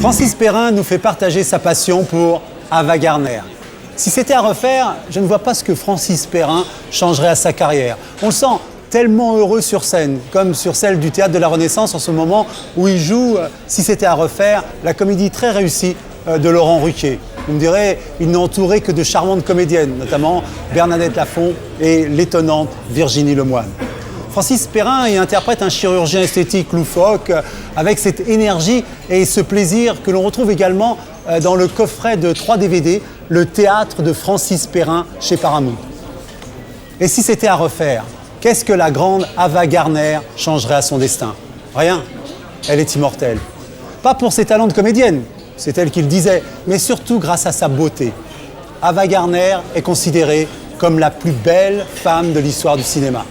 Francis Perrin nous fait partager sa passion pour Ava Gardner. Si c'était à refaire, je ne vois pas ce que Francis Perrin changerait à sa carrière. On le sent tellement heureux sur scène, comme sur celle du Théâtre de la Renaissance en ce moment où il joue, si c'était à refaire, la comédie très réussie de Laurent Ruquier. Vous me direz, il n'est entouré que de charmantes comédiennes, notamment Bernadette Lafont et l'étonnante Virginie Lemoine. Francis Perrin y interprète un chirurgien esthétique loufoque avec cette énergie et ce plaisir que l'on retrouve également dans le coffret de 3 DVD, Le théâtre de Francis Perrin chez Paramount. Et si c'était à refaire, qu'est-ce que la grande Ava Gardner changerait à son destin? Rien. Elle est immortelle. Pas pour ses talents de comédienne, c'est elle qui le disait, mais surtout grâce à sa beauté. Ava Gardner est considérée comme la plus belle femme de l'histoire du cinéma.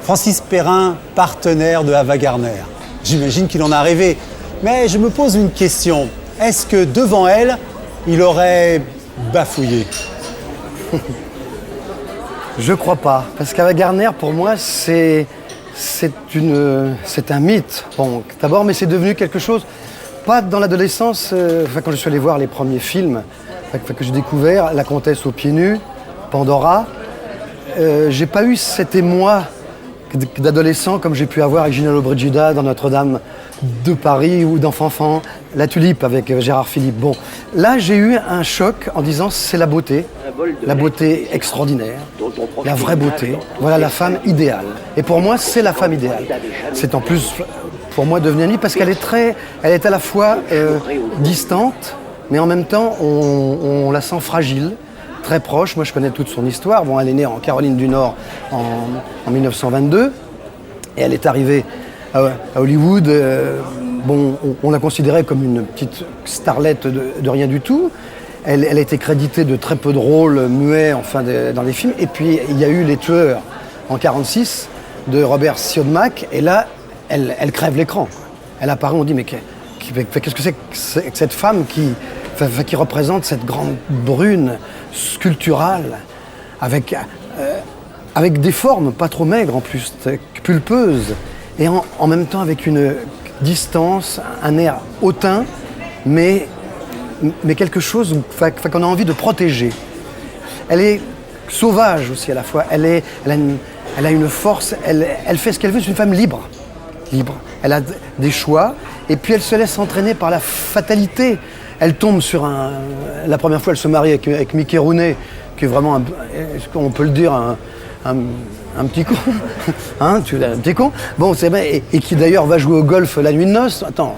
Francis Perrin, partenaire de Ava Gardner. J'imagine qu'il en a rêvé. Mais je me pose une question. Est-ce que devant elle, il aurait bafouillé? Je crois pas. Parce qu'Ava Gardner, pour moi, c'est un mythe. Bon, d'abord, mais c'est devenu quelque chose, pas dans l'adolescence, quand je suis allé voir les premiers films, que j'ai découvert, La Comtesse aux pieds nus, Pandora, j'ai pas eu cet émoi d'adolescent comme j'ai pu avoir avec Gina Lollobrigida dans Notre-Dame de Paris ou dans Fanfan, La Tulipe avec Gérard Philippe. Bon, là j'ai eu un choc en disant c'est la beauté extraordinaire, la vraie beauté, voilà la femme idéale. Et pour moi c'est la femme idéale. C'est en plus pour moi devenue amie parce qu'elle est à la fois distante, mais en même temps on la sent fragile. Très proche, moi je connais toute son histoire. Bon, elle est née en Caroline du Nord en 1922 et elle est arrivée à Hollywood. On la considérait comme une petite starlette de rien du tout. Elle a été créditée de très peu de rôles muets dans les films. Et puis il y a eu Les Tueurs en 1946 de Robert Siodmak et là elle crève l'écran. Elle apparaît, on dit mais qu'est-ce que c'est que cette femme qui représente cette grande brune sculpturale, avec des formes pas trop maigres en plus, pulpeuses, et en même temps avec une distance, un air hautain, mais quelque chose qu'on a envie de protéger. Elle est sauvage aussi à la fois, elle a une force, elle fait ce qu'elle veut, c'est une femme libre. Elle a des choix, et puis elle se laisse entraîner par la fatalité. Elle tombe sur la première fois, elle se marie avec Mickey Rooney, qui est vraiment, on peut le dire, un petit con. Hein, tu l'as un petit con. Bon, c'est vrai, et qui d'ailleurs va jouer au golf la nuit de noces. Attends.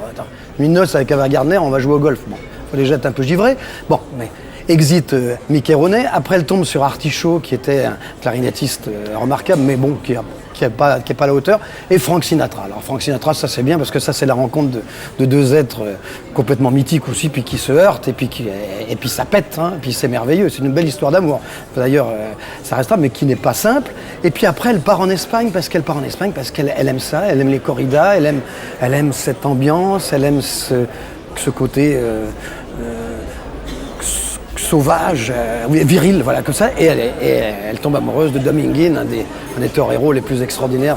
Nuit de noces avec Ava Gardner, on va jouer au golf. Bon, faut les jeter un peu givrés. Bon, mais exit Mickey Rooney. Après, elle tombe sur Artie Shaw, qui était un clarinettiste remarquable, mais bon, qui est pas à la hauteur, et Frank Sinatra. Alors Frank Sinatra, ça c'est bien parce que ça c'est la rencontre de 2 êtres complètement mythiques aussi, puis qui se heurtent, et puis ça pète, hein, et puis c'est merveilleux, c'est une belle histoire d'amour. D'ailleurs, ça restera, mais qui n'est pas simple. Et puis après, elle part en Espagne parce qu'elle aime ça, elle aime les corridas, elle aime cette ambiance, elle aime ce côté sauvage, viril, voilà, comme ça, et elle tombe amoureuse de Dominguín, un des toreros les plus extraordinaires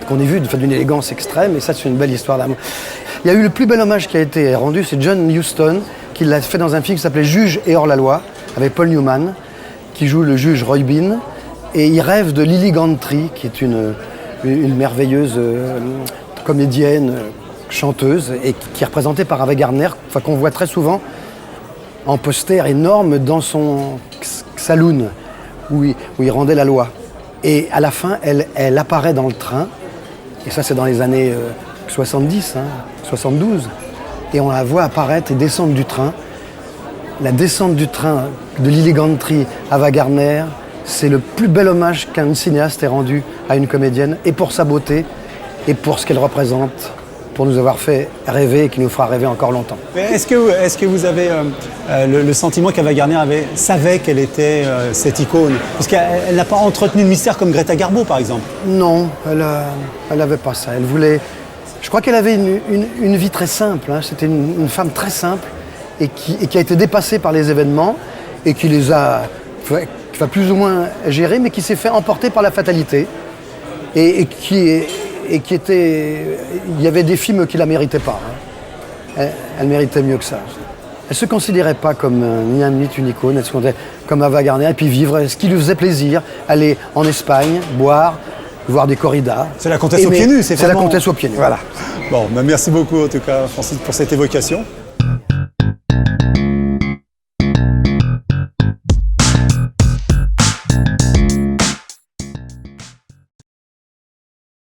qu'on ait vu, d'une élégance extrême, et ça c'est une belle histoire d'amour. Il y a eu le plus bel hommage qui a été rendu, c'est John Huston, qui l'a fait dans un film qui s'appelait Juge et hors-la-loi, avec Paul Newman, qui joue le juge Roy Bean, et il rêve de Lily Gantry, qui est une merveilleuse comédienne, chanteuse, et qui est représentée par Ava Gardner, qu'on voit très souvent en poster énorme dans son saloon où il rendait la loi. Et à la fin, elle apparaît dans le train, et ça c'est dans les années 70, 72, et on la voit apparaître et descendre du train. La descente du train de Lily Gantry à Ava Gardner, c'est le plus bel hommage qu'un cinéaste ait rendu à une comédienne, et pour sa beauté, et pour ce qu'elle représente, pour nous avoir fait rêver et qui nous fera rêver encore longtemps. Est-ce que vous avez le sentiment qu'Ava Gardner savait qu'elle était cette icône? Parce qu'elle n'a pas entretenu le mystère comme Greta Garbo, par exemple. Non, elle n'avait pas ça. Elle voulait... Je crois qu'elle avait une vie très simple. Hein. C'était une femme très simple et qui a été dépassée par les événements et qui les a plus ou moins gérés, mais qui s'est fait emporter par la fatalité et qui était... Il y avait des films qui la méritaient pas. Hein. elle méritait mieux que ça. Elle ne se considérait pas comme ni un mythe, une icône, elle se considérait comme Ava Gardner, et puis vivre ce qui lui faisait plaisir, aller en Espagne, boire, voir des corridas. C'est la comtesse aux pieds nus, c'est la comtesse aux pieds nus. Voilà. Bon, merci beaucoup en tout cas, Francis, pour cette évocation.